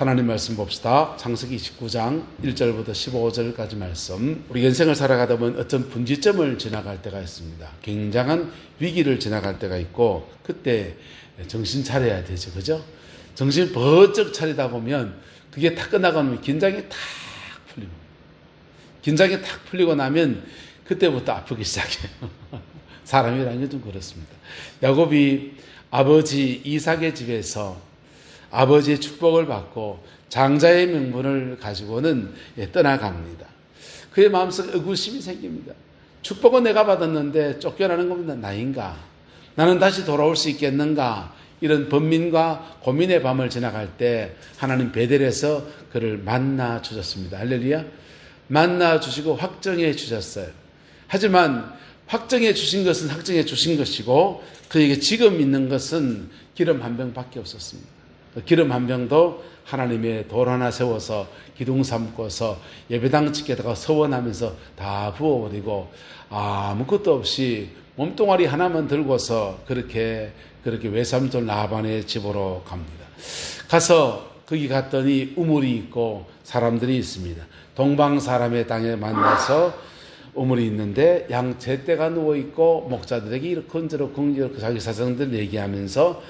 하나님 말씀 봅시다. 창세기 29장 1절부터 15절까지 말씀. 우리 인생을 살아가다 보면 어떤 분기점을 지나갈 때가 있습니다. 굉장한 위기를 지나갈 때가 있고 그때 정신 차려야 되죠. 그죠? 정신 번쩍 차리다 보면 그게 다 끝나가면 긴장이 탁 풀리고 긴장이 탁 풀리고 나면 그때부터 아프기 시작해요. 사람이라는 게 좀 그렇습니다. 야곱이 아버지 이삭의 집에서 아버지의 축복을 받고 장자의 명분을 가지고는 떠나갑니다. 그의 마음속에 의구심이 생깁니다. 축복은 내가 받았는데 쫓겨나는 겁니다. 나인가? 나는 다시 돌아올 수 있겠는가? 이런 번민과 고민의 밤을 지나갈 때 하나님 베델에서 그를 만나 주셨습니다. 할렐루야. 만나 주시고 확정해 주셨어요. 하지만 확정해 주신 것은 확정해 주신 것이고 그에게 지금 있는 것은 기름 한 병밖에 없었습니다. 기름 한 병도 하나님의 돌 하나 세워서 기둥 삼고서 예배당 짓게다가 서원하면서 다 부어버리고 아무것도 없이 몸뚱아리 하나만 들고서 그렇게 외삼촌 라반의 집으로 갑니다. 가서 거기 갔더니 우물이 있고 사람들이 있습니다. 동방 사람의 땅에 만나서 우물이 있는데 양 제떼가 누워있고 목자들에게 이렇게 자기 사정들 얘기하면서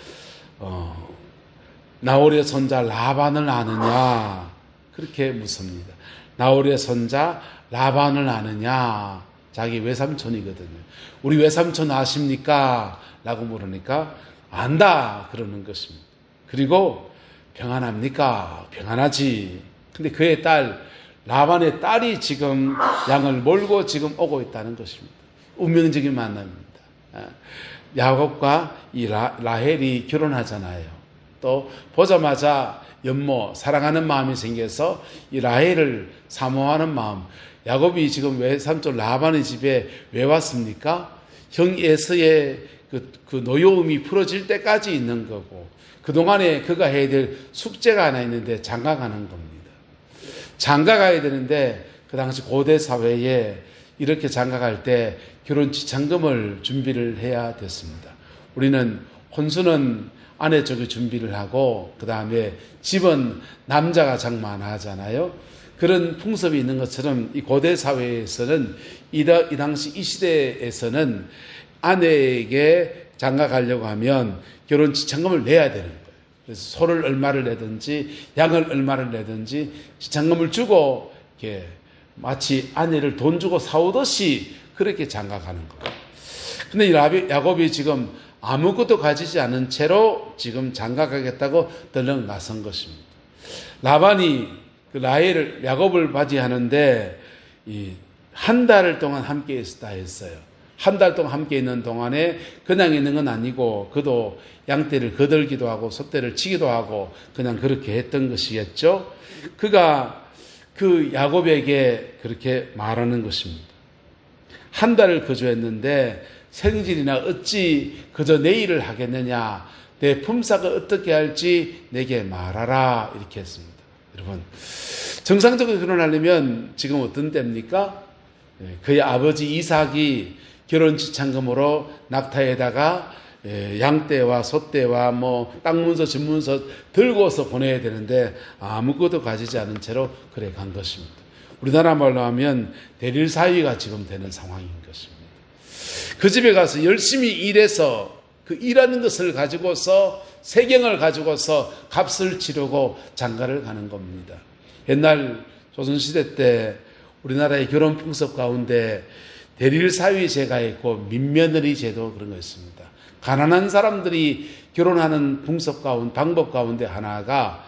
나홀의 손자 라반을 아느냐 그렇게 묻습니다. 나홀의 손자 라반을 아느냐 자기 외삼촌이거든요. 우리 외삼촌 아십니까? 라고 물으니까 안다 그러는 것입니다. 그리고 평안합니까? 평안하지. 근데 그의 딸 라반의 딸이 지금 양을 몰고 지금 오고 있다는 것입니다. 운명적인 만남입니다. 야곱과 이 라헬이 결혼하잖아요. 또 보자마자 연모 사랑하는 마음이 생겨서 이 라헬을 사모하는 마음. 야곱이 지금 외삼촌 라반의 집에 왜 왔습니까? 형 에서의 그 노여움이 풀어질 때까지 있는 거고 그동안에 그가 해야 될 숙제가 하나 있는데 장가 가는 겁니다. 장가 가야 되는데 그 당시 고대 사회에 이렇게 장가 갈 때 결혼 지참금을 준비를 해야 됐습니다. 우리는 혼수는 아내 쪽에 준비를 하고 그 다음에 집은 남자가 장만하잖아요. 그런 풍습이 있는 것처럼 이 고대 사회에서는 이 당시 이 시대에서는 아내에게 장가 가려고 하면 결혼 지참금을 내야 되는 거예요. 그래서 소를 얼마를 내든지 양을 얼마를 내든지 지참금을 주고 이렇게 마치 아내를 돈 주고 사오듯이 그렇게 장가 가는 거예요. 근데 야곱이 지금 아무것도 가지지 않은 채로 지금 장가 가겠다고 덜렁 나선 것입니다. 라반이 그 라헬을 야곱을 맞이하는데 한 달 동안 함께 있었다 했어요. 한 달 동안 함께 있는 동안에 그냥 있는 건 아니고 그도 양떼를 거들기도 하고 소떼를 치기도 하고 그냥 그렇게 했던 것이겠죠. 그가 그 야곱에게 그렇게 말하는 것입니다. 한 달을 거주했는데 생질이나 어찌 그저 내일을 하겠느냐 내 품삯을 어떻게 할지 내게 말하라 이렇게 했습니다. 여러분 정상적으로 결혼하려면 지금 어떤 때입니까? 그의 아버지 이삭이 결혼 지참금으로 낙타에다가 양떼와 소떼와 땅 문서 집문서 들고서 보내야 되는데 아무것도 가지지 않은 채로 그래 간 것입니다. 우리나라 말로 하면 대릴 사위가 지금 되는 상황인 것입니다. 그 집에 가서 열심히 일해서 그 일하는 것을 가지고서 세경을 가지고서 값을 치르고 장가를 가는 겁니다. 옛날 조선시대 때 우리나라의 결혼 풍습 가운데 대릴사위제가 있고 민며느리 제도 그런 거 있습니다. 가난한 사람들이 결혼하는 방법 가운데 하나가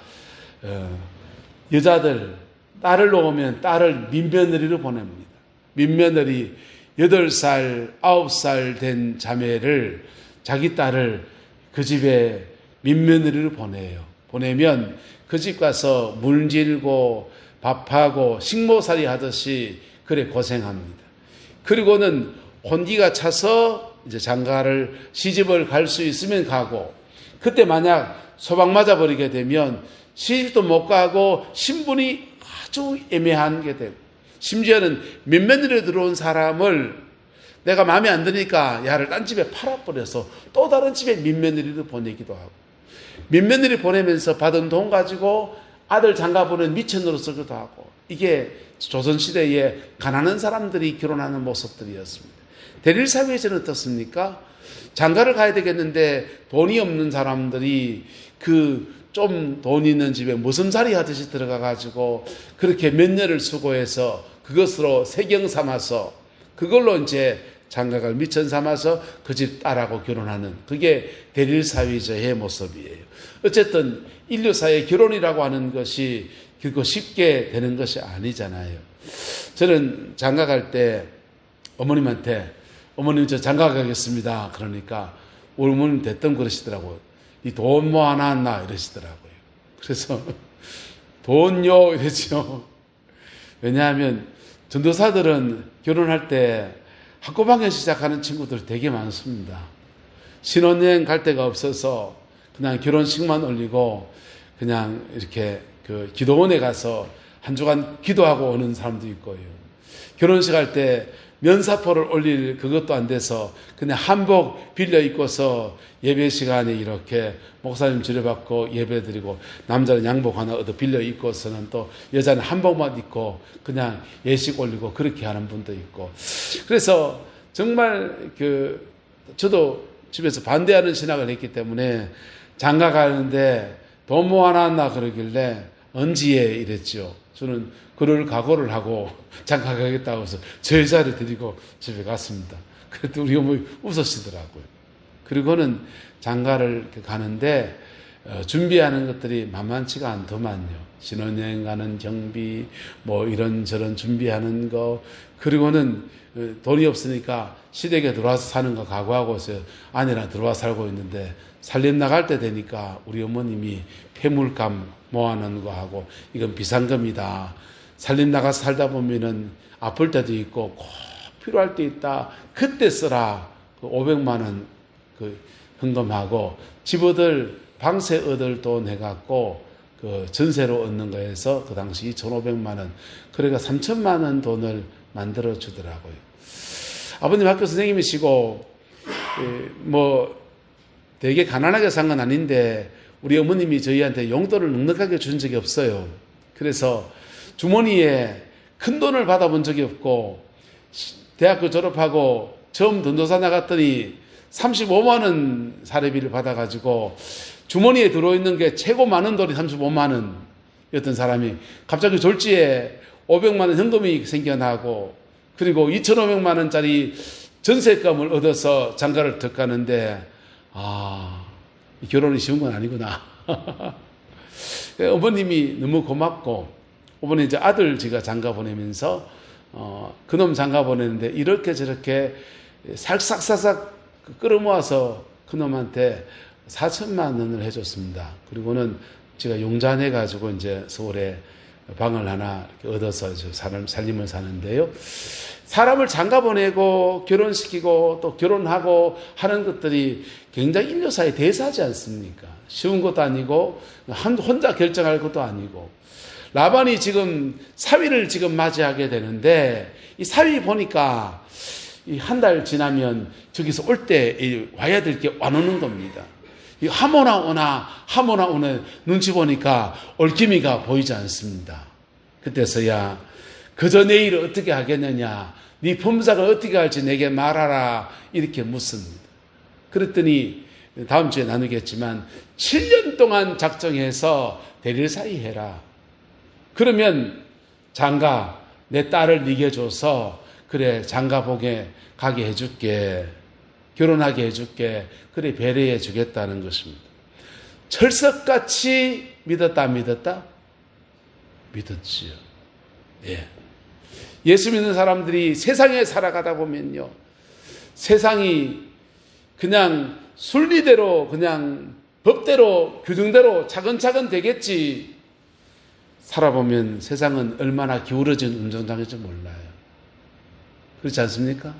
여자들 딸을 놓으면 딸을 민며느리로 보냅니다. 민며느리 8살, 9살 된 자매를 자기 딸을 그 집에 민며느리로 보내요. 보내면 그 집 가서 물질고 밥하고 식모살이 하듯이 그래 고생합니다. 그리고는 혼기가 차서 이제 장가를 시집을 갈 수 있으면 가고 그때 만약 소방 맞아 버리게 되면 시집도 못 가고 신분이 아주 애매한 게 되고 심지어는 민며느리로 들어온 사람을 내가 마음에 안 드니까 야를 딴 집에 팔아버려서 또 다른 집에 민며느리를 보내기도 하고 민며느리 보내면서 받은 돈 가지고 아들 장가 보낸 미천으로 쓰기도 하고, 이게 조선시대에 가난한 사람들이 결혼하는 모습들이었습니다. 대릴사회에서는 어떻습니까? 장가를 가야 되겠는데 돈이 없는 사람들이 좀 돈 있는 집에 모섬살이 하듯이 들어가가지고 그렇게 몇 년을 수고해서 그것으로 세경 삼아서 그걸로 이제 장가갈 미천 삼아서 그 집 딸하고 결혼하는, 그게 대릴사회의 모습이에요. 어쨌든 인류사의 결혼이라고 하는 것이 그거 쉽게 되는 것이 아니잖아요. 저는 장가 갈 때 어머님한테, 어머님 저 장가 가겠습니다. 그러니까 우리 어머님 대뜸 그러시더라고요. 이 돈 뭐 하나 왔나 이러시더라고요. 그래서 돈요 이랬죠. 왜냐하면 전도사들은 결혼할 때 학고방에 시작하는 친구들 되게 많습니다. 신혼여행 갈 데가 없어서 그냥 결혼식만 올리고 그냥 이렇게 기도원에 가서 한 주간 기도하고 오는 사람도 있고요. 결혼식 할 때 면사포를 올릴 그것도 안 돼서 그냥 한복 빌려 입고서 예배 시간에 이렇게 목사님 지뢰받고 예배 드리고, 남자는 양복 하나 얻어 빌려 입고서는 또 여자는 한복만 입고 그냥 예식 올리고 그렇게 하는 분도 있고. 그래서 정말 저도 집에서 반대하는 신학을 했기 때문에 장가 가는데 돈 뭐 하나 왔나 그러길래 언지에 이랬죠. 저는 그럴 각오를 하고 장가 가겠다고 해서 저 여자를 데리고 집에 갔습니다. 그래도 우리 어머니 웃으시더라고요. 그리고는 장가를 가는데 준비하는 것들이 만만치가 않더만요. 신혼여행 가는 경비, 뭐 이런저런 준비하는 거, 그리고는 돈이 없으니까 시댁에 들어와서 사는 거 각오하고 있어요. 아내랑 들어와 살고 있는데 살림 나갈 때 되니까 우리 어머님이 폐물감 모아놓은 거 하고, 이건 비상금이다. 살림 나가서 살다 보면은 아플 때도 있고 꼭 필요할 때 있다. 그때 쓰라. 500만 원 헌금하고 집어들 방세 얻을 돈 해갖고 전세로 얻는 거에서 그 당시 2,500만 원, 그러니까 3,000만 원 돈을 만들어 주더라고요. 아버님 학교 선생님이시고 되게 가난하게 산 건 아닌데 우리 어머님이 저희한테 용돈을 넉넉하게 준 적이 없어요. 그래서 주머니에 큰 돈을 받아본 적이 없고, 대학교 졸업하고 처음 전도사 나갔더니 35만 원 사례비를 받아가지고 주머니에 들어있는 게 최고 많은 돈이 35만 원이었던 사람이 갑자기 졸지에 500만 원 현금이 생겨나고, 그리고 2,500만 원짜리 전세금을 얻어서 장가를 더 가는데, 결혼이 쉬운 건 아니구나. 어머님이 너무 고맙고, 어머니 이제 아들 제가 장가 보내면서 그놈 장가 보내는데 이렇게 저렇게 살싹살싹 끌어모아서 그놈한테 4,000만 원을 해줬습니다. 그리고는 제가 용잔해가지고 이제 서울에 방을 하나 얻어서 살림을 사는데요. 사람을 장가 보내고 결혼시키고 또 결혼하고 하는 것들이 굉장히 인류사의 대사지 않습니까? 쉬운 것도 아니고 혼자 결정할 것도 아니고. 라반이 지금 사위를 지금 맞이하게 되는데, 이 사위 보니까 한 달 지나면 저기서 올 때 와야 될 게 안 오는 겁니다. 이 하모나 오나 눈치 보니까 얽힘이가 보이지 않습니다. 그때서야 그저 내 일을 어떻게 하겠느냐, 네 품삯을 어떻게 할지 내게 말하라, 이렇게 묻습니다. 그랬더니 다음 주에 나누겠지만 7년 동안 작정해서 대릴사위 해라. 그러면 장가 내 딸을 네게 줘서 그래 장가복에 가게 해줄게, 결혼하게 해줄게, 그래 배려해 주겠다는 것입니다. 철석같이 믿었다 안 믿었다? 믿었지요. 예. 예수 믿는 사람들이 세상에 살아가다 보면요, 세상이 그냥 순리대로 그냥 법대로 규정대로 차근차근 되겠지, 살아보면 세상은 얼마나 기울어진 운동장인지 몰라요. 그렇지 않습니까?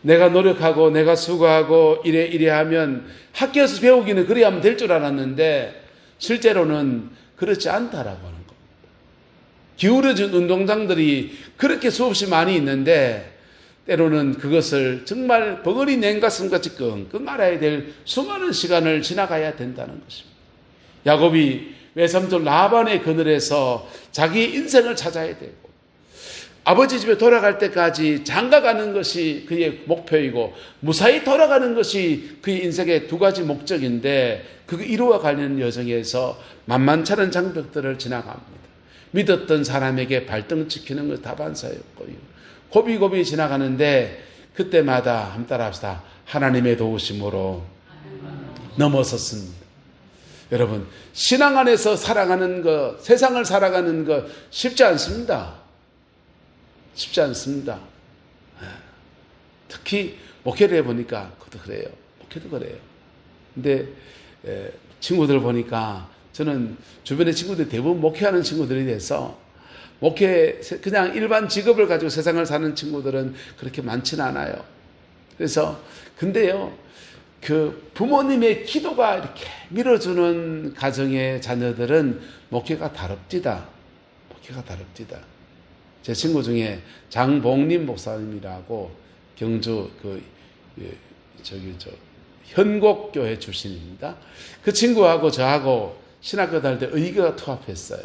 내가 노력하고 내가 수고하고 이래 하면 학교에서 배우기는 그래야 하면 될 줄 알았는데 실제로는 그렇지 않다라고 하는 겁니다. 기울어진 운동장들이 그렇게 수없이 많이 있는데 때로는 그것을 정말 벙어리 냉가슴같이 끙끙 앓아야 될 수많은 시간을 지나가야 된다는 것입니다. 야곱이 외삼촌 라반의 그늘에서 자기 인생을 찾아야 되고, 아버지 집에 돌아갈 때까지 장가가는 것이 그의 목표이고 무사히 돌아가는 것이 그의 인생의 두 가지 목적인데, 그 이루어가는 여정에서 만만찮은 장벽들을 지나갑니다. 믿었던 사람에게 발등 찍히는 것 다반사였고요. 고비고비 지나가는데 그때마다 한번 따라합시다. 하나님의 도우심으로 넘어섰습니다. 여러분, 신앙 안에서 살아가는 것, 세상을 살아가는 것 쉽지 않습니다. 쉽지 않습니다. 특히 목회를 해보니까 그것도 그래요. 목회도 그래요. 근데 친구들 보니까, 저는 주변의 친구들이 대부분 목회하는 친구들이 돼서, 목회 그냥 일반 직업을 가지고 세상을 사는 친구들은 그렇게 많지는 않아요. 그래서 근데요, 그 부모님의 기도가 이렇게 밀어주는 가정의 자녀들은 목회가 다릅디다. 목회가 다릅디다. 제 친구 중에 장봉림 목사님이라고 경주 현곡교회 출신입니다. 그 친구하고 저하고 신학교 다닐 때 의교가 투합했어요.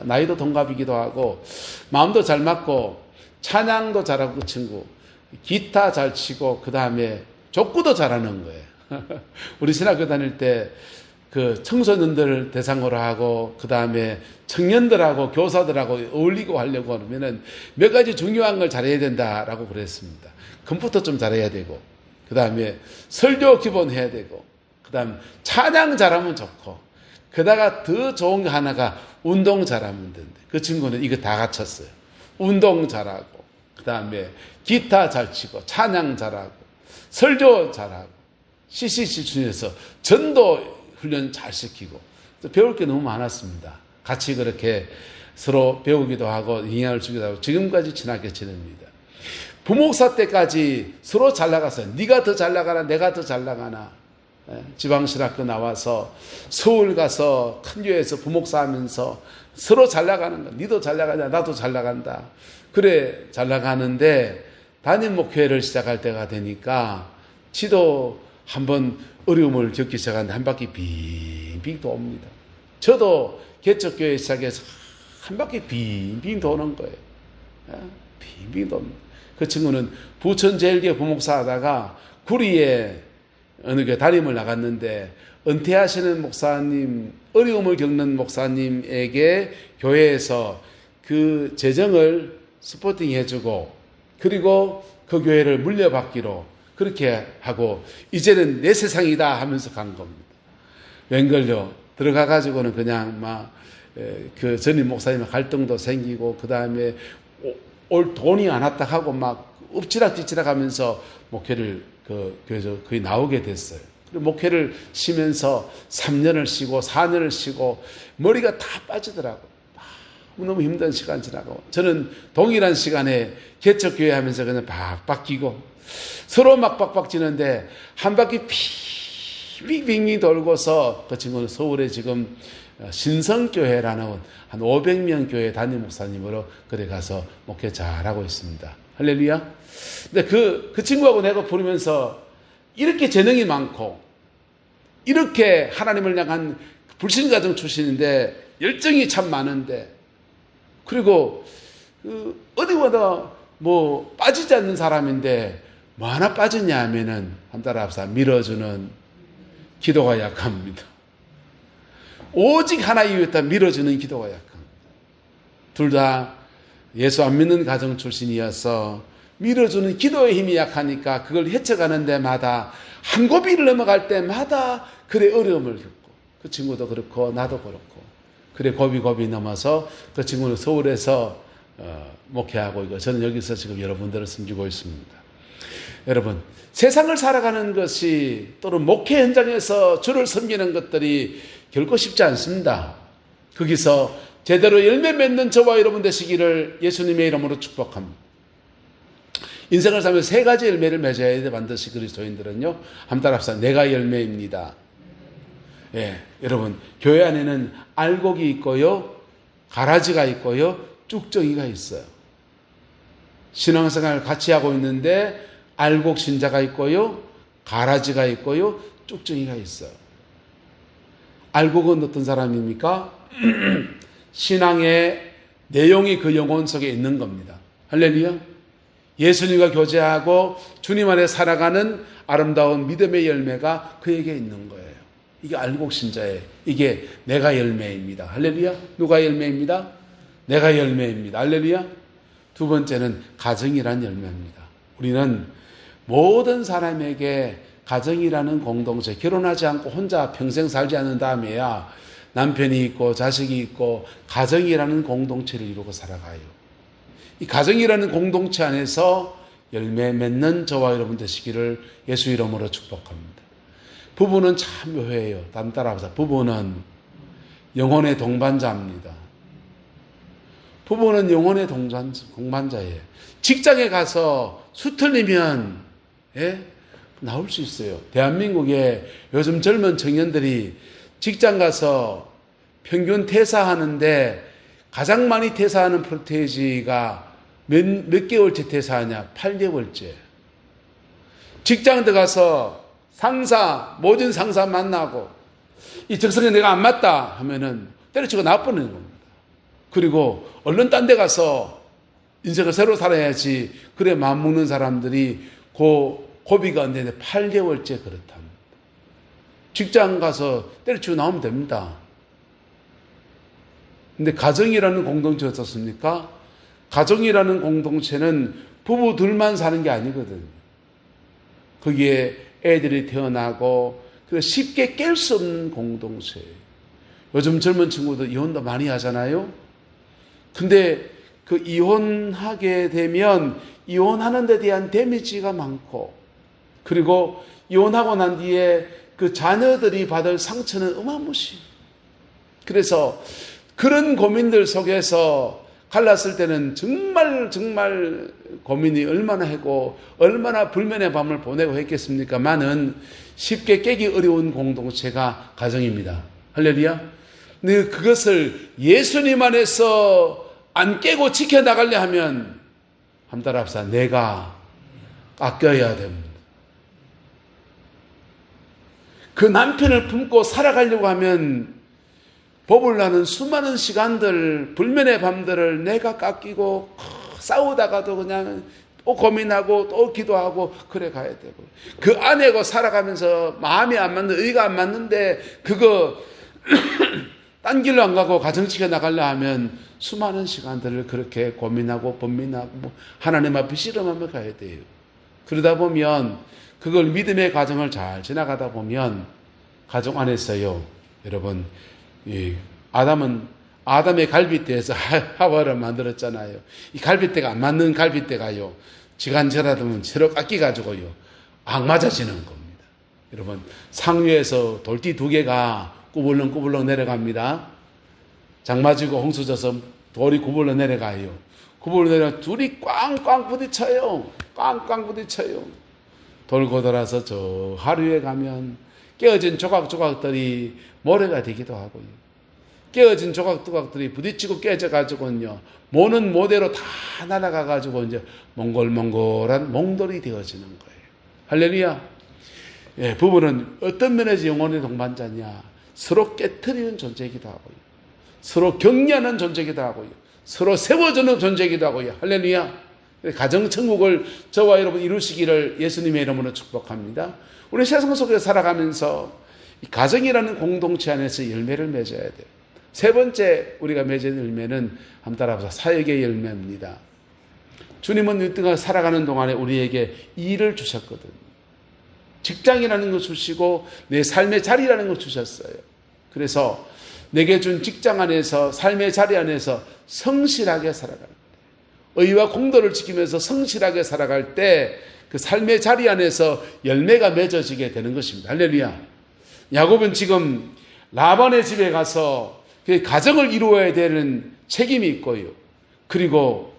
나이도 동갑이기도 하고 마음도 잘 맞고 찬양도 잘하고, 그 친구 기타 잘 치고 그 다음에 족구도 잘하는 거예요. 우리 신학교 다닐 때 그 청소년들 대상으로 하고 그 다음에 청년들하고 교사들하고 어울리고 하려고 하면은 몇 가지 중요한 걸 잘해야 된다라고 그랬습니다. 컴퓨터 좀 잘해야 되고, 그 다음에 설교 기본 해야 되고, 그 다음 찬양 잘하면 좋고, 그다가 더 좋은 거 하나가 운동 잘하면 된대. 그 친구는 이거 다 갖췄어요. 운동 잘하고, 그 다음에 기타 잘 치고, 찬양 잘하고, 설교 잘하고, CCC 중에서 전도 훈련 잘 시키고, 배울 게 너무 많았습니다. 같이 그렇게 서로 배우기도 하고 영향을 주기도 하고 지금까지 친하게 지냅니다. 부목사 때까지 서로 잘 나갔어요. 네가 더 잘 나가나 내가 더 잘 나가나. 지방신학교 나와서 서울 가서 큰 교회에서 부목사 하면서 서로 잘 나가는 거. 니도 잘 나가냐 나도 잘 나간다. 그래 잘 나가는데 담임 목회를 시작할 때가 되니까 지도 한번 어려움을 겪기 시작하는데 한 바퀴 빙빙 돕니다. 저도 개척교회 시작해서 한 바퀴 빙빙 도는 거예요. 빙빙 돕니다. 그 친구는 부천제일교회 부목사 하다가 구리에 어느 교회 담임을 나갔는데 은퇴하시는 목사님, 어려움을 겪는 목사님에게 교회에서 그 재정을 스포팅 해주고, 그리고 그 교회를 물려받기로 그렇게 하고 이제는 내 세상이다 하면서 간 겁니다. 웬걸요? 들어가가지고는 그냥 막 그 전임 목사님의 갈등도 생기고, 그 다음에 올 돈이 안 왔다 하고 막 엎치락뒤치락 하면서 목회를 그 교회에서 거의 나오게 됐어요. 목회를 쉬면서 3년을 쉬고 4년을 쉬고 머리가 다 빠지더라고요. 너무 힘든 시간 지나고, 저는 동일한 시간에 개척교회 하면서 그냥 박박 끼고 서로 막 박박 지는데 한 바퀴 빙빙 돌고서, 그 친구는 서울에 지금 신성교회라는 한 500명 교회 담임 목사님으로 그래 가서 목회 잘하고 있습니다. 할렐루야. 근데 그 친구하고 내가 부르면서 이렇게 재능이 많고 이렇게 하나님을 향한 불신가정 출신인데 열정이 참 많은데, 그리고 어디보다 뭐 빠지지 않는 사람인데 뭐 하나 빠졌냐 하면은 한 따라합시다. 밀어주는 기도가 약합니다. 오직 하나 이유였다. 밀어주는 기도가 약합니다. 둘 다 예수 안 믿는 가정 출신이어서 밀어주는 기도의 힘이 약하니까 그걸 헤쳐가는 데마다 한 고비를 넘어갈 때마다 그래 어려움을 겪고, 그 친구도 그렇고 나도 그렇고 그래 고비 넘어서 그 친구는 서울에서 목회하고 있고 저는 여기서 지금 여러분들을 섬기고 있습니다. 여러분, 세상을 살아가는 것이 또는 목회 현장에서 주를 섬기는 것들이 결코 쉽지 않습니다. 거기서 제대로 열매 맺는 저와 여러분 되시기를 예수님의 이름으로 축복합니다. 인생을 살면서 세 가지 열매를 맺어야 돼. 반드시 그리스도인들은요. 한 따라합시다. 내가 열매입니다. 예, 여러분, 교회 안에는 알곡이 있고요, 가라지가 있고요, 쭉정이가 있어요. 신앙생활을 같이 하고 있는데 알곡 신자가 있고요, 가라지가 있고요, 쭉정이가 있어요. 알곡은 어떤 사람입니까? 신앙의 내용이 그 영혼 속에 있는 겁니다. 할렐루야. 예수님과 교제하고 주님 안에 살아가는 아름다운 믿음의 열매가 그에게 있는 거예요. 이게 알곡 신자예요. 이게 내가 열매입니다. 할렐루야. 누가 열매입니다? 내가 열매입니다. 할렐루야. 두 번째는 가정이란 열매입니다. 우리는 모든 사람에게 가정이라는 공동체, 결혼하지 않고 혼자 평생 살지 않은 다음에야 남편이 있고 자식이 있고 가정이라는 공동체를 이루고 살아가요. 이 가정이라는 공동체 안에서 열매 맺는 저와 여러분 되시기를 예수 이름으로 축복합니다. 부부는 참 묘해요. 다음 따라하자. 부부는 영혼의 동반자입니다. 부부는 영혼의 동반자예요. 직장에 가서 수틀리면 나올 수 있어요. 대한민국에 요즘 젊은 청년들이 직장 가서 평균 퇴사하는데 가장 많이 퇴사하는 퍼센테이지가 몇 개월째 퇴사하냐? 8개월째. 직장 들어가서 상사, 모든 상사 만나고 이 적성에 내가 안 맞다 하면은 때려치고 나버리는 겁니다. 그리고 얼른 딴 데 가서 인생을 새로 살아야지 그래 마음먹는 사람들이 고비가 안 되는데 8개월째 그렇답니다. 직장 가서 때려치고 나오면 됩니다. 근데 가정이라는 공동체 어떻습니까? 가정이라는 공동체는 부부들만 사는 게 아니거든. 거기에 애들이 태어나고 쉽게 깰 수 없는 공동체예요. 요즘 젊은 친구들 이혼도 많이 하잖아요. 근데 그 이혼하게 되면 이혼하는 데 대한 데미지가 많고 그리고 이혼하고 난 뒤에 그 자녀들이 받을 상처는 어마무시. 그래서 그런 고민들 속에서 갈랐을 때는 정말 고민이 얼마나 하고 얼마나 불면의 밤을 보내고 했겠습니까만은 쉽게 깨기 어려운 공동체가 가정입니다. 할렐루야. 근데 그것을 예수님 안에서 안 깨고 지켜나가려 하면 한번 따라합시다. 내가 아껴야 됩니다. 그 남편을 품고 살아가려고 하면 법을 나는 수많은 시간들, 불면의 밤들을 내가 깎이고 싸우다가도 그냥 또 고민하고 또 기도하고 그래 가야 되고 그 아내고 살아가면서 마음이 안 맞는 의가 안 맞는데 그거 딴 길로 안 가고 가정 지켜 나가려 하면 수많은 시간들을 그렇게 고민하고 번민하고 하나님 앞에 씨름하며 가야 돼요. 그러다 보면 그걸 믿음의 과정을 잘 지나가다 보면 가정 안에서요. 여러분 아담의 갈빗대에서 하와를 만들었잖아요. 이 갈빗대가 안 맞는 갈빗대가요. 지간절하면 새로 깎여가지고요. 악 맞아지는 겁니다. 여러분 상류에서 돌띠 2개가 꾸불렁꾸불렁 내려갑니다. 장마지고 홍수져서 돌이 구불러 내려가요. 구불러 내려 둘이 꽝꽝 부딪혀요. 꽝꽝 부딪혀요. 돌고 돌아서 저 하류에 가면 깨어진 조각조각들이 모래가 되기도 하고요. 깨어진 조각조각들이 부딪히고 깨져가지고요. 모는 모대로 다 날아가가지고 이제 몽골몽골한 몽돌이 되어지는 거예요. 할렐루야. 예, 부부는 어떤 면에서 영혼의 동반자냐? 서로 깨트리는 존재이기도 하고요. 서로 격려하는 존재이기도 하고요. 서로 세워주는 존재이기도 하고요. 할렐루야. 가정천국을 저와 여러분 이루시기를 예수님의 이름으로 축복합니다. 우리 세상 속에 살아가면서 이 가정이라는 공동체 안에서 열매를 맺어야 돼요. 세 번째 우리가 맺은 열매는 한번 따라보자. 사역의 열매입니다. 주님은 이 땅을 살아가는 동안에 우리에게 일을 주셨거든요. 직장이라는 걸 주시고 내 삶의 자리라는 걸 주셨어요. 그래서 내게 준 직장 안에서 삶의 자리 안에서 성실하게 살아가는 거예요. 의와 공도를 지키면서 성실하게 살아갈 때 그 삶의 자리 안에서 열매가 맺어지게 되는 것입니다. 할렐루야. 야곱은 지금 라반의 집에 가서 그 가정을 이루어야 되는 책임이 있고요. 그리고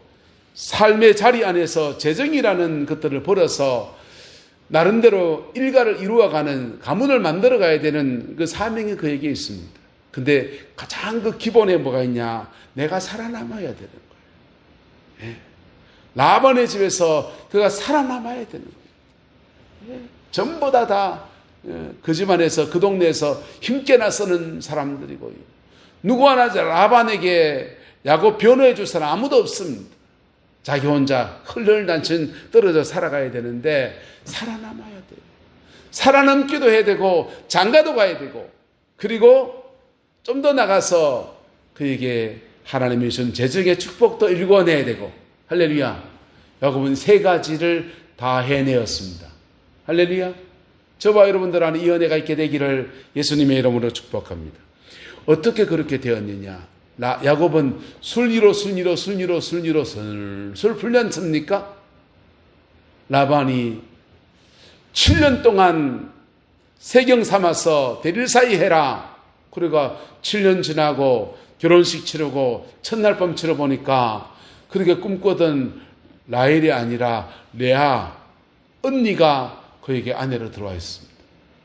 삶의 자리 안에서 재정이라는 것들을 벌어서 나름대로 일가를 이루어가는 가문을 만들어가야 되는 그 사명이 그에게 있습니다. 근데 가장 그 기본에 뭐가 있냐? 내가 살아남아야 되는 거예요. 예. 라반의 집에서 그가 살아남아야 되는 거예요. 예. 전부 다 그 집안에서 그 동네에서 힘께나 쓰는 사람들이고요. 누구 하나 라반에게 야곱 변호해 줄 사람 아무도 없습니다. 자기 혼자 헐헐단신 떨어져 살아가야 되는데 살아남아야 돼요. 살아남기도 해야 되고 장가도 가야 되고 그리고 좀 더 나가서 그에게 하나님이 주신 재정의 축복도 일궈내야 되고 할렐루야. 야곱은 세 가지를 다 해내었습니다. 할렐루야. 저와 여러분들 안에 이 은혜가 있게 되기를 예수님의 이름으로 축복합니다. 어떻게 그렇게 되었느냐. 야곱은 술리로 술술 풀렸습니까? 라반이 7년 동안 세경 삼아서 대릴사이 해라. 그러니까 7년 지나고 결혼식 치르고 첫날 밤 치러보니까 그렇게 꿈꾸던 라헬이 아니라 레아 언니가 그에게 아내로 들어와 있습니다.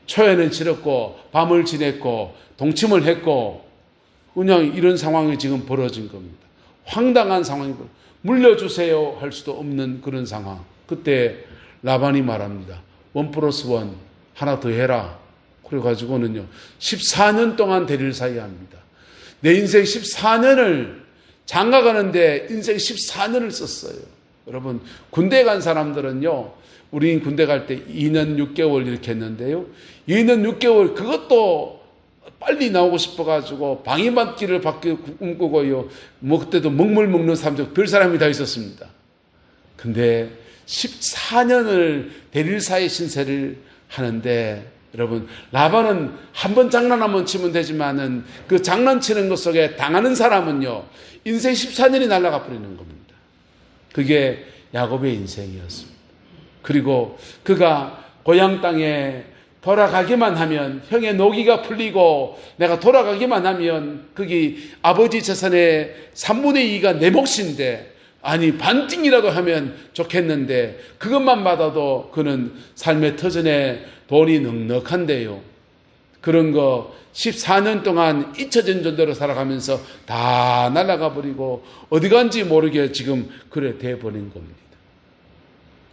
초연을 치렀고 밤을 지냈고 동침을 했고 그냥 이런 상황이 지금 벌어진 겁니다. 황당한 상황이 물려주세요 할 수도 없는 그런 상황. 그때 라반이 말합니다. 1+1 하나 더 해라. 그래가지고는요 14년 동안 대리를 사이합니다. 내 인생 14년을 장가가는데 인생 14년을 썼어요. 여러분 군대 간 사람들은요 우린 군대 갈 때 2년 6개월 이렇게 했는데요 2년 6개월 그것도 빨리 나오고 싶어가지고 방위받기를 꿈꾸고요 뭐 그때도 먹물 먹는 사람들 별 사람이 다 있었습니다. 근데 14년을 대릴사의 신세를 하는데 여러분 라반은 한 번 장난 한번 치면 되지만은 그 장난치는 것 속에 당하는 사람은요 인생 14년이 날아가 버리는 겁니다. 그게 야곱의 인생이었습니다. 그리고 그가 고향 땅에 돌아가기만 하면 형의 노기가 풀리고 내가 돌아가기만 하면 거기 아버지 재산의 3분의 2가 내 몫인데 아니 반띵이라도 하면 좋겠는데 그것만 받아도 그는 삶의 터전에 돈이 넉넉한데요. 그런 거 14년 동안 잊혀진 존재로 살아가면서 다 날아가 버리고 어디 간지 모르게 지금 그래 돼버린 겁니다.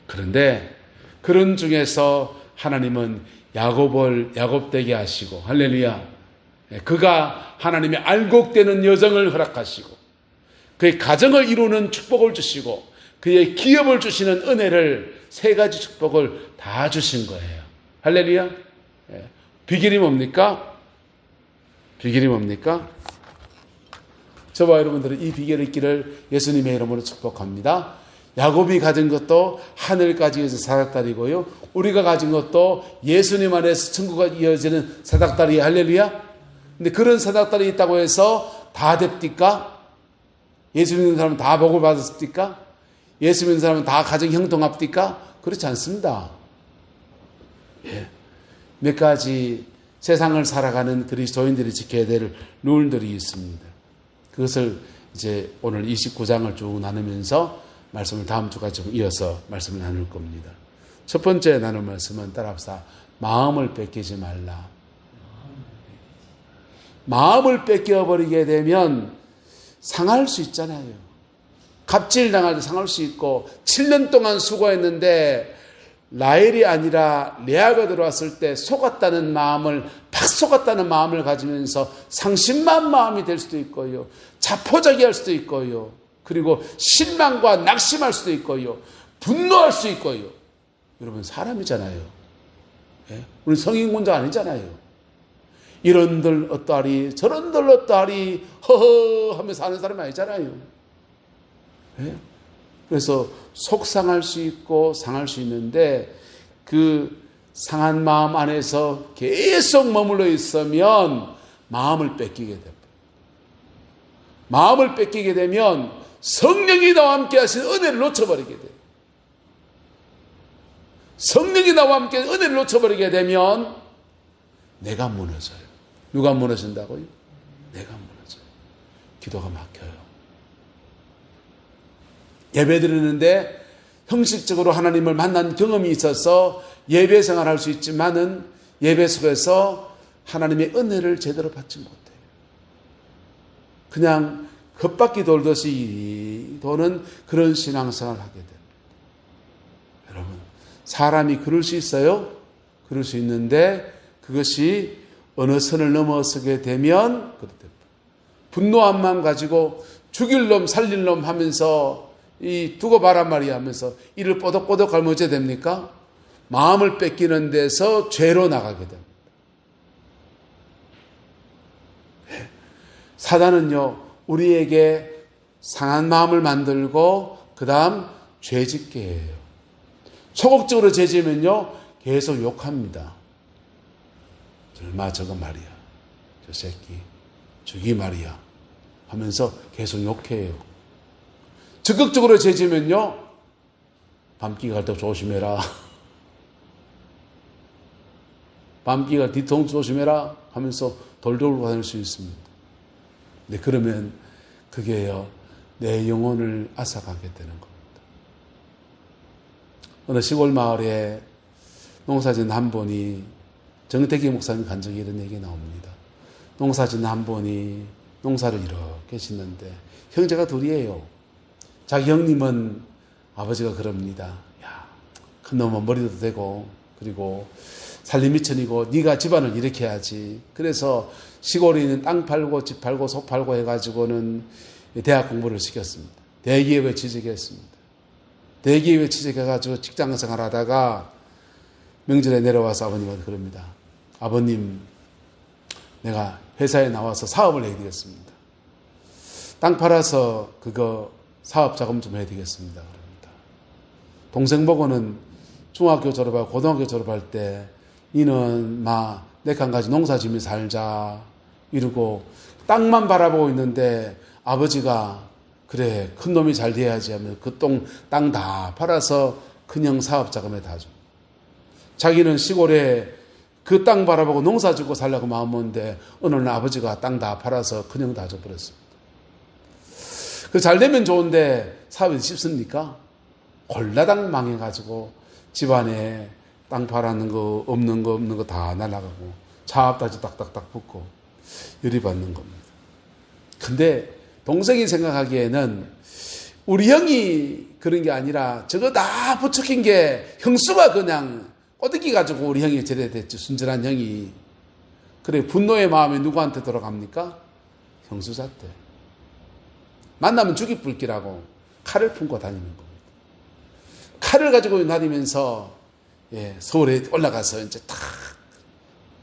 그런데 그런 중에서 하나님은 야곱을 야곱되게 하시고 할렐루야. 그가 하나님의 알곡되는 여정을 허락하시고 그의 가정을 이루는 축복을 주시고 그의 기업을 주시는 은혜를 세 가지 축복을 다 주신 거예요. 할렐루야. 비결이 뭡니까? 비결이 뭡니까? 저와 여러분들은 이 비결이 있기를 예수님의 이름으로 축복합니다. 야곱이 가진 것도 하늘까지 이어서 사닥다리고요. 우리가 가진 것도 예수님 안에서 천국과 이어지는 사닥다리. 할렐루야. 근데 그런 사닥다리 있다고 해서 다 됩니까? 예수 믿는 사람은 다 복을 받았습니까? 예수 믿는 사람은 다 가정 형통합니까? 그렇지 않습니다. 몇 가지 세상을 살아가는 그리스도인들이 지켜야 될 룰들이 있습니다. 그것을 이제 오늘 29장을 쭉 나누면서 말씀을 다음 주까지 이어서 말씀을 나눌 겁니다. 첫 번째 나눌 말씀은 따라합시다. 마음을 뺏기지 말라. 마음을 뺏겨버리게 되면 상할 수 있잖아요. 갑질당할 때 상할 수 있고 7년 동안 수고했는데 라헬이 아니라 레아가 들어왔을 때 속았다는 마음을 팍 속았다는 마음을 가지면서 상심만 마음이 될 수도 있고요. 자포자기할 수도 있고요. 그리고 실망과 낙심할 수도 있고요. 분노할 수 있고요. 여러분 사람이잖아요. 예? 우리 성인군자 아니잖아요. 이런들 어떠하리 저런들 어떠하리 허허 하면서 하는 사람이 아니잖아요. 예? 그래서 속상할 수 있고 상할 수 있는데 그 상한 마음 안에서 계속 머물러 있으면 마음을 뺏기게 됩니다. 마음을 뺏기게 되면 성령이 나와 함께 하신 은혜를 놓쳐버리게 돼요. 성령이 나와 함께 은혜를 놓쳐버리게 되면 내가 무너져요. 누가 무너진다고요? 내가 무너져요. 기도가 막혀요. 예배 드리는데 형식적으로 하나님을 만난 경험이 있어서 예배 생활할 수 있지만은 예배 속에서 하나님의 은혜를 제대로 받지 못해요. 그냥 헛바퀴 돌듯이 도는 그런 신앙생활을 하게 됩니다. 여러분, 사람이 그럴 수 있어요? 그럴 수 있는데 그것이 어느 선을 넘어서게 되면 분노함만 가지고 죽일 놈 살릴 놈 하면서 이 두고 봐란 말이야 하면서 이를 뽀득뽀득 갈면 어째 됩니까? 마음을 뺏기는 데서 죄로 나가게 됩니다. 사단은요, 우리에게 상한 마음을 만들고 그 다음 죄 짓게 해요. 소극적으로 죄 지으면요 계속 욕합니다. 얼마 저거 말이야, 저 새끼 저기 말이야 하면서 계속 욕해요. 적극적으로 죄 지으면요 밤길 갈 때 조심해라, 밤길 뒤통수 조심해라 하면서 돌돌 다닐 수 있습니다. 근데 그러면 그게요 내 영혼을 앗아가게 되는 겁니다. 어느 시골 마을에 농사짓는 한 분이, 정택기 목사님 간 적에 이런 얘기 나옵니다. 농사짓는 한 분이 농사를 이렇게 짓는데 형제가 둘이에요. 자기 형님은 아버지가 그럽니다. 야, 큰 놈은 머리도 되고 그리고 살림미천이고 네가 집안을 이렇게 해야지. 그래서 시골에 있는 땅 팔고 집 팔고 속 팔고 해가지고는 대학 공부를 시켰습니다. 대기업에 취직했습니다. 대기업에 취직해가지고 직장생활 하다가 명절에 내려와서 아버님한테 그럽니다. 아버님, 내가 회사에 나와서 사업을 해야 되겠습니다. 땅 팔아서 그거 사업 자금 좀 해야 되겠습니다. 그럽니다. 동생 보고는 중학교 졸업하고 고등학교 졸업할 때 니는 내칸 가지 농사 지으며 살자 이러고 땅만 바라보고 있는데 아버지가 그래 큰 놈이 잘 돼야지 하면 그 땅 다 팔아서 큰형 사업 자금에 다 줘. 자기는 시골에 그 땅 바라보고 농사 짓고 살려고 마음 먹는데 어느 날 아버지가 땅 다 팔아서 큰형 다 줘버렸습니다. 그 잘 되면 좋은데 사업이 쉽습니까? 골라당 망해가지고 집안에 땅 팔았는 거 없는 거 다 날아가고 차압다지 딱딱딱 붙고 열이 받는 겁니다. 근데 동생이 생각하기에는 우리 형이 그런 게 아니라 저거 다 부추긴 게 형수가 그냥 꼬드기 가지고 우리 형이 저래 됐지. 순전한 형이. 그래 분노의 마음이 누구한테 돌아갑니까? 형수한테. 만나면 죽이 불기라고 칼을 품고 다니는 겁니다. 칼을 가지고 다니면서 서울에 올라가서 이제 탁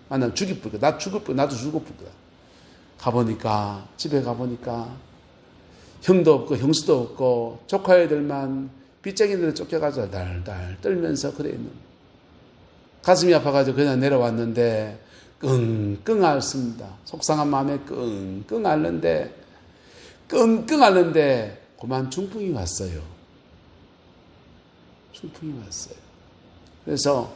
만나면 죽이 불기. 나도 죽을 불기다. 가보니까 집에 가보니까 형도 없고 형수도 없고 조카 애들만 빚쟁이들 쫓겨가서 달달 떨면서 그래 있는 가슴이 아파가지고 그냥 내려왔는데 끙끙 앓습니다. 속상한 마음에 끙끙 앓는데 그만 중풍이 왔어요. 중풍이 왔어요. 그래서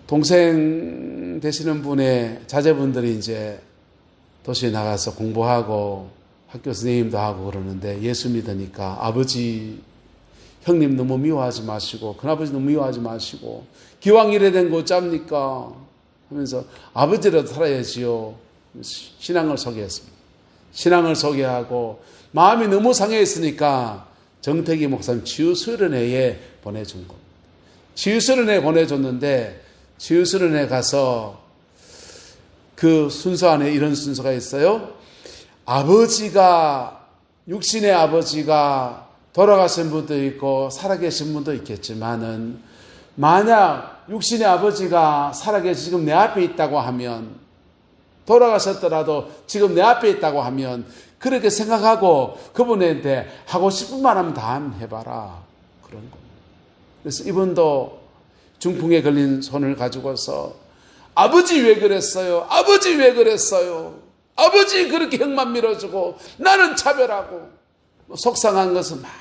동생 되시는 분의 자제분들이 이제 도시에 나가서 공부하고 학교 선생님도 하고 그러는데 예수 믿으니까 아버지 형님 너무 미워하지 마시고 큰아버지 너무 미워하지 마시고 기왕 이래 된 거 어쩝니까 하면서 아버지라도 살아야지요. 신앙을 소개했습니다. 신앙을 소개하고 마음이 너무 상해있으니까 정택이 목사님 치유수련회에 보내준 겁니다. 치유수련회에 보내줬는데 치유수련회에 가서 그 순서 안에 이런 순서가 있어요. 아버지가 육신의 아버지가 돌아가신 분도 있고 살아계신 분도 있겠지만은 만약 육신의 아버지가 살아계시 지금 내 앞에 있다고 하면 돌아가셨더라도 지금 내 앞에 있다고 하면 그렇게 생각하고 그분한테 하고 싶은 말 하면 다 해봐라 그런 겁니다. 그래서 이분도 중풍에 걸린 손을 가지고서 아버지 왜 그랬어요? 아버지 왜 그랬어요? 아버지 그렇게 형만 밀어주고 나는 차별하고 속상한 것은 막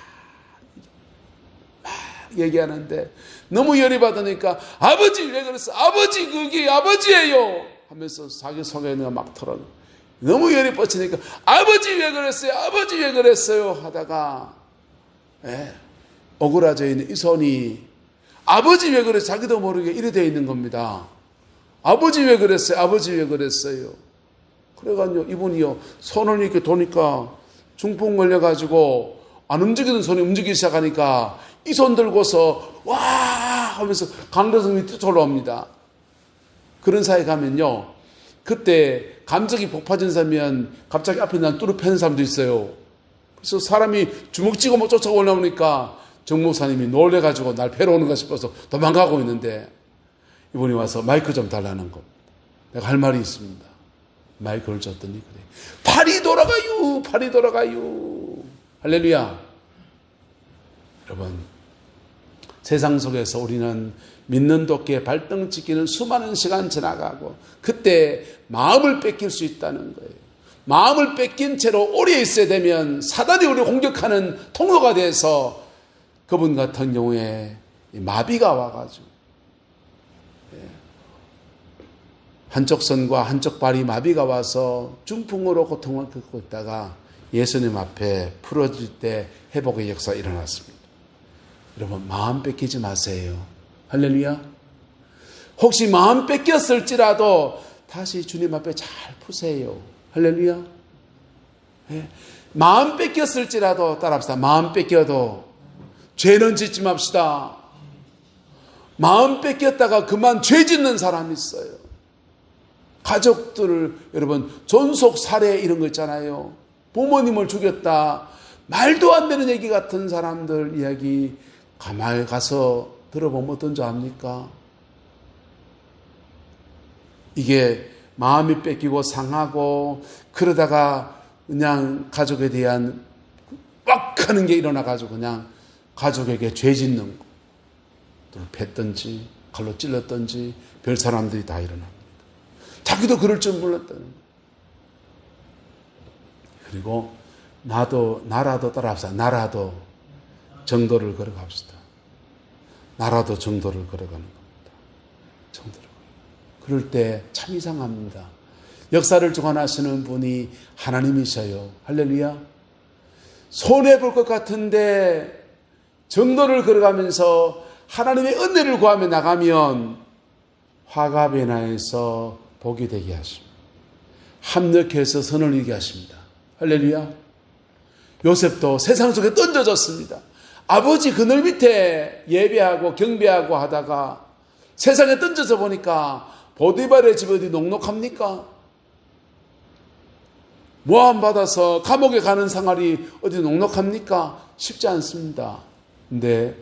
얘기하는데 너무 열이 받으니까 아버지 왜 그랬어? 아버지 그게 아버지예요 하면서 자기 속에 있는 거 막 털어. 너무 열이 뻗치니까 아버지 왜 그랬어요? 아버지 왜 그랬어요? 하다가 오그라져 있는 이 손이 아버지 왜 그랬어요? 자기도 모르게 이래 되어 있는 겁니다. 아버지 왜 그랬어요? 아버지 왜 그랬어요? 그래가지고 이분이요 손을 이렇게 도니까 중풍 걸려가지고 안 움직이는 손이 움직이기 시작하니까 이 손 들고서 와 하면서 강대성 밑으로 올라옵니다. 그런 사회 가면요, 그때 감정이 폭파진 사람이면 갑자기 앞에 난 뚜루 패는 사람도 있어요. 그래서 사람이 주먹 쥐고 뭐 쫓아올라오니까 정목사님이 놀래가지고 날 패러 오는가 싶어서 도망가고 있는데, 이분이 와서 마이크 좀 달라는 거. 내가 할 말이 있습니다. 마이크를 줬더니 그래, 팔이 돌아가요, 팔이 돌아가요. 할렐루야. 여러분, 세상 속에서 우리는 믿는 도끼에 발등 찍기는 수많은 시간 지나가고, 그때 마음을 뺏길 수 있다는 거예요. 마음을 뺏긴 채로 오래 있어야 되면 사단이 우리를 공격하는 통로가 돼서, 그분 같은 경우에 마비가 와가지고 한쪽 손과 한쪽 발이 마비가 와서 중풍으로 고통을 겪고 있다가 예수님 앞에 풀어질 때 회복의 역사가 일어났습니다. 여러분, 마음 뺏기지 마세요. 할렐루야. 혹시 마음 뺏겼을지라도 다시 주님 앞에 잘 푸세요. 할렐루야. 네. 마음 뺏겼을지라도 따라합시다. 마음 뺏겨도 죄는 짓지 맙시다. 마음 뺏겼다가 그만 죄 짓는 사람이 있어요. 가족들을, 여러분, 존속 살해 이런 거 있잖아요. 부모님을 죽였다, 말도 안 되는 얘기 같은 사람들 이야기 가만히 가서 들어보면 어떤 줄 압니까? 이게 마음이 뺏기고 상하고 그러다가 그냥 가족에 대한 꽉 하는 게 일어나가지고 그냥 가족에게 죄 짓는 거, 또 팼든지 칼로 찔렀든지 별 사람들이 다 일어납니다. 자기도 그럴 줄 몰랐다는 거예요. 그리고 나라도 따라합시다. 나라도 정도를 걸어갑시다. 나라도 정도를 걸어가는 겁니다. 정도를. 그럴 때 참 이상합니다. 역사를 주관하시는 분이 하나님이셔요. 할렐루야. 손해볼 것 같은데 정도를 걸어가면서 하나님의 은혜를 구하며 나가면 화가 변화해서 복이 되게 하십니다. 합력해서 선을 이기게 하십니다. 할렐루야. 요셉도 세상 속에 던져졌습니다. 아버지 그늘 밑에 예배하고 경배하고 하다가 세상에 던져져 보니까 보디발의 집 어디 녹록합니까? 모함 받아서 감옥에 가는 생활이 어디 녹록합니까? 쉽지 않습니다. 근데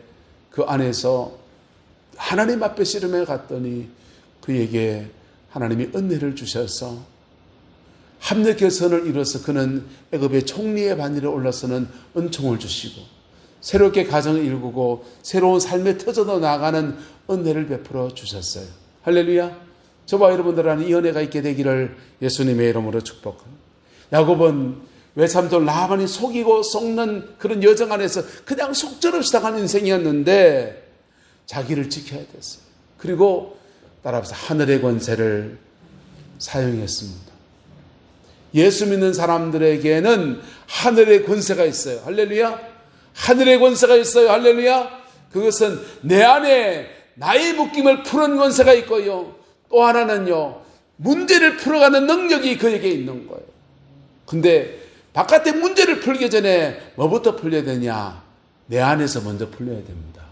그 안에서 하나님 앞에 씨름해 갔더니 그에게 하나님이 은혜를 주셔서 합력의 선을 이뤄서 그는 애굽의 총리의 반열에 올라서는 은총을 주시고 새롭게 가정을 일구고 새로운 삶에 터져서 나가는 은혜를 베풀어 주셨어요. 할렐루야. 저와 여러분들 안에 이 은혜가 있게 되기를 예수님의 이름으로 축복합니다. 야곱은 외삼촌 라반이 속이고 속는 그런 여정 안에서 그냥 속절없이 당하는 인생이었는데 자기를 지켜야 됐어요. 그리고 따라서 하늘의 권세를 사용했습니다. 예수 믿는 사람들에게는 하늘의 권세가 있어요. 할렐루야. 하늘의 권세가 있어요. 할렐루야. 그것은 내 안에 나의 묶임을 푸는 권세가 있고요. 또 하나는요, 문제를 풀어가는 능력이 그에게 있는 거예요. 근데 바깥에 문제를 풀기 전에 뭐부터 풀려야 되냐? 내 안에서 먼저 풀려야 됩니다.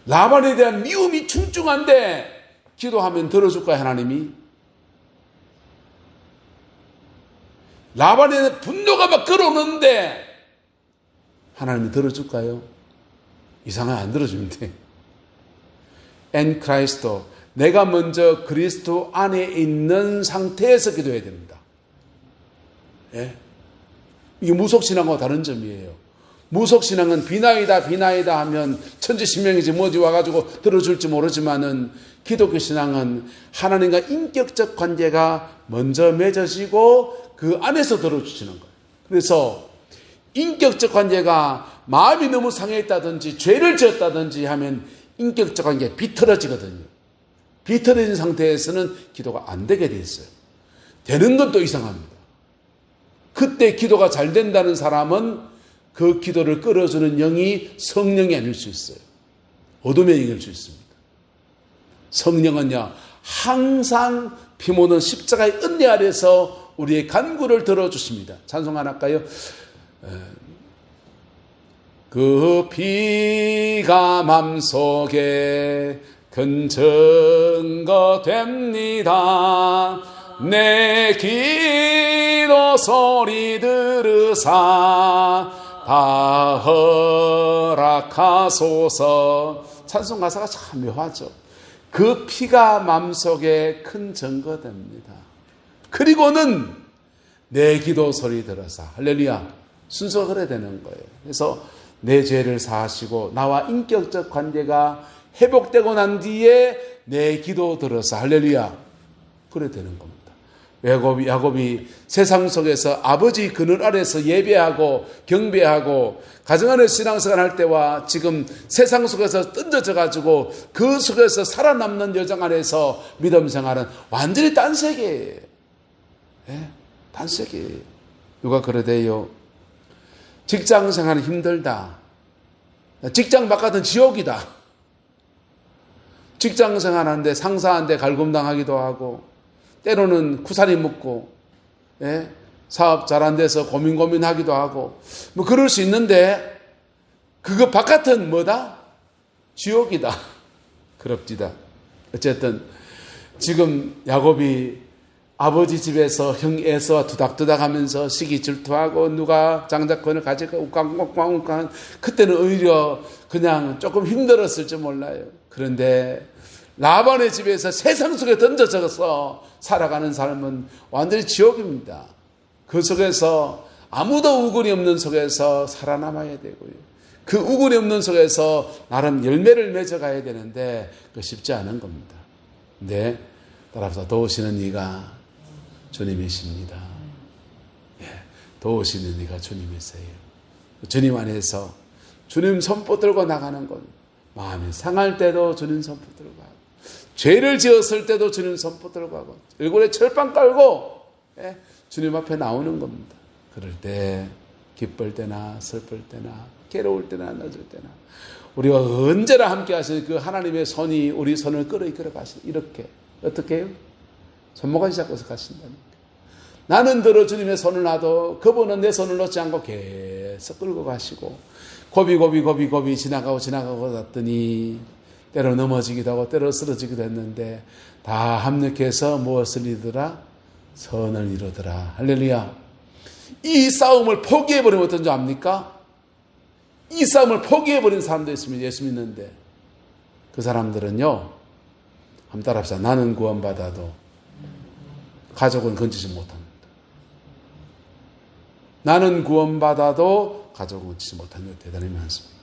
라반에 대한 미움이 충중한데 기도하면 들어줄까요, 하나님이? 라반에 대한 분노가 막 끌어오는데 하나님이 들어줄까요? 이상하게 안 들어주는데. 엔 크라이스토, 내가 먼저 그리스도 안에 있는 상태에서 기도해야 됩니다. 예? 이게 무속신앙과 다른 점이에요. 무속신앙은 비나이다 하면 천지신명이지 뭐지 와가지고 들어줄지 모르지만은 기독교 신앙은 하나님과 인격적 관계가 먼저 맺어지고 그 안에서 들어주시는 거예요. 그래서 인격적 관계가 마음이 너무 상해있다든지 죄를 지었다든지 하면 인격적 관계가 비틀어지거든요. 비틀어진 상태에서는 기도가 안 되게 돼 있어요. 되는 건 또 이상합니다. 그때 기도가 잘 된다는 사람은 그 기도를 끌어주는 영이 성령이 아닐 수 있어요. 어둠의 영일 수 있습니다. 성령은요, 항상 피 묻은 십자가의 은혜 아래서 우리의 간구를 들어주십니다. 찬송 하나 할까요? 그 피가 맘속에 큰 증거 됩니다. 내 기도 소리 들으사 다 허락하소서. 찬송 가사가 참 묘하죠. 그 피가 맘속에 큰 증거 됩니다. 그리고는 내 기도 소리 들어서 할렐루야. 순서가 그래 되는 거예요. 그래서 내 죄를 사하시고 나와 인격적 관계가 회복되고 난 뒤에 내 기도 들어서 할렐루야. 그래 되는 겁니다. 야곱이 세상 속에서 아버지 그늘 아래서 예배하고 경배하고 가정 안에 신앙생활 할 때와 지금 세상 속에서 던져져 가지고 그 속에서 살아남는 여정 안에서 믿음 생활은 완전히 딴 세계예요. 네? 딴 세계예요. 누가 그러대요. 직장 생활은 힘들다. 직장 바깥은 지옥이다. 직장 생활하는데 상사한테 갈굼당하기도 하고 때로는 구사리 묻고, 예? 사업 잘 안 돼서 고민하기도 하고, 뭐 그럴 수 있는데, 그거 바깥은 뭐다? 지옥이다. 그럽디다. 어쨌든, 지금 야곱이 아버지 집에서 형 에서와 두닥두닥 하면서 시기 질투하고, 누가 장자권을 가질까, 우깡우깡, 그때는 오히려 그냥 조금 힘들었을지 몰라요. 그런데, 라반의 집에서 세상 속에 던져져서 살아가는 삶은 완전히 지옥입니다. 그 속에서 아무도 우군이 없는 속에서 살아남아야 되고요. 그 우군이 없는 속에서 나름 열매를 맺어가야 되는데 그 쉽지 않은 겁니다. 네, 따라서 도우시는 이가 주님이십니다. 예, 도우시는 이가 주님이세요. 주님 안에서 주님 손 붙들고 나가는 것, 마음이 상할 때도 주님 손 붙들고 가고, 죄를 지었을 때도 주님 손 붙들고 가고, 얼굴에 철판 깔고 주님 앞에 나오는 겁니다. 그럴 때 기쁠 때나 슬플 때나 괴로울 때나 낮을 때나 우리와 언제나 함께 하시는 그 하나님의 손이 우리 손을 끌어 이끌어 가시는, 이렇게 어떻게 해요? 손모가지 잡고서 가신다니까. 나는 들어 주님의 손을 놔도 그분은 내 손을 놓지 않고 계속 끌고 가시고, 고비 지나가고 갔더니 때로 넘어지기도 하고 때로 쓰러지기도 했는데 다 합력해서 무엇을 이루더라? 선을 이루더라. 할렐루야. 이 싸움을 포기해버리면 어떤 줄 압니까? 이 싸움을 포기해버린 사람도 있습니다. 예수 믿는데 그 사람들은요, 한번 따라합시다. 나는 구원받아도 가족은 건지지 못합니다. 나는 구원받아도 가족은 건지지 못하는 게 대단히 많습니다.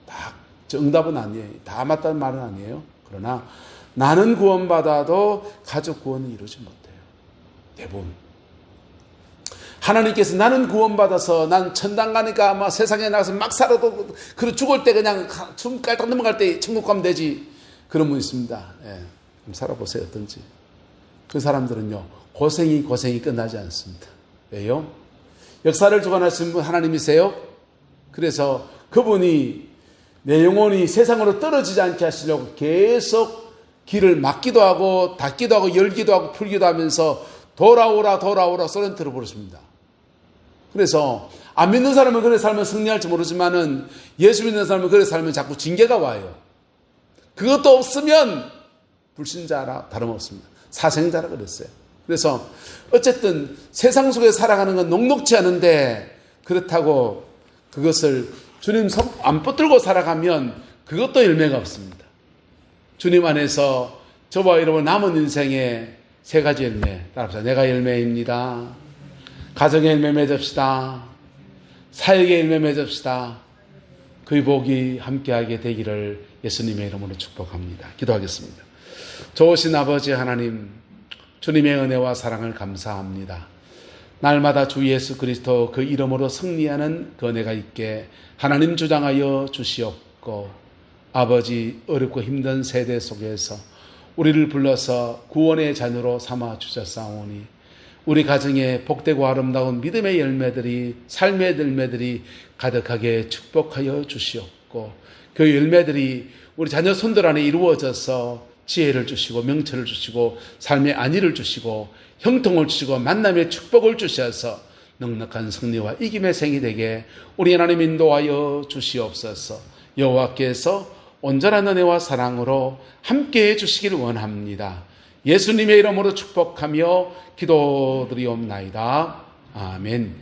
다 정답은 아니에요. 다 맞다는 말은 아니에요. 그러나 나는 구원받아도 가족 구원은 이루지 못해요. 대부분. 하나님께서 나는 구원받아서 난 천당 가니까 아마 세상에 나가서 막 살아도, 그리고 죽을 때 그냥 숨 깔딱 넘어갈 때 천국 가면 되지. 그런 분 있습니다. 예. 좀 살아보세요. 어떤지. 그 사람들은요, 고생이 끝나지 않습니다. 왜요? 역사를 주관하시는 분 하나님이세요. 그래서 그분이 내 영혼이 세상으로 떨어지지 않게 하시려고 계속 길을 막기도 하고 닫기도 하고 열기도 하고 풀기도 하면서 돌아오라 소렌트를 부르십니다. 그래서 안 믿는 사람은 그래 살면 승리할지 모르지만은 예수 믿는 사람은 그래 살면 자꾸 징계가 와요. 그것도 없으면 불신자라 다름없습니다. 사생자라 그랬어요. 그래서 어쨌든 세상 속에 살아가는 건 녹록지 않은데, 그렇다고 그것을 주님 손 안 붙들고 살아가면 그것도 열매가 없습니다. 주님 안에서 저와 여러분 남은 인생에 세 가지 열매, 따라합시다. 내가 열매입니다. 가정의 열매 맺읍시다. 사역의 열매 맺읍시다. 그 복이 함께하게 되기를 예수님의 이름으로 축복합니다. 기도하겠습니다. 좋으신 아버지 하나님, 주님의 은혜와 사랑을 감사합니다. 날마다 주 예수 그리스도 그 이름으로 승리하는 그 은혜가 있게 하나님 주장하여 주시옵고, 아버지 어렵고 힘든 세대 속에서 우리를 불러서 구원의 자녀로 삼아 주셨사오니 우리 가정에 복되고 아름다운 믿음의 열매들이, 삶의 열매들이 가득하게 축복하여 주시옵고, 그 열매들이 우리 자녀 손들 안에 이루어져서 지혜를 주시고 명철을 주시고 삶의 안위를 주시고 형통을 주시고 만남의 축복을 주셔서 넉넉한 승리와 이김의 생이 되게 우리 하나님 인도하여 주시옵소서. 여호와께서 온전한 은혜와 사랑으로 함께 해주시기를 원합니다. 예수님의 이름으로 축복하며 기도드리옵나이다. 아멘.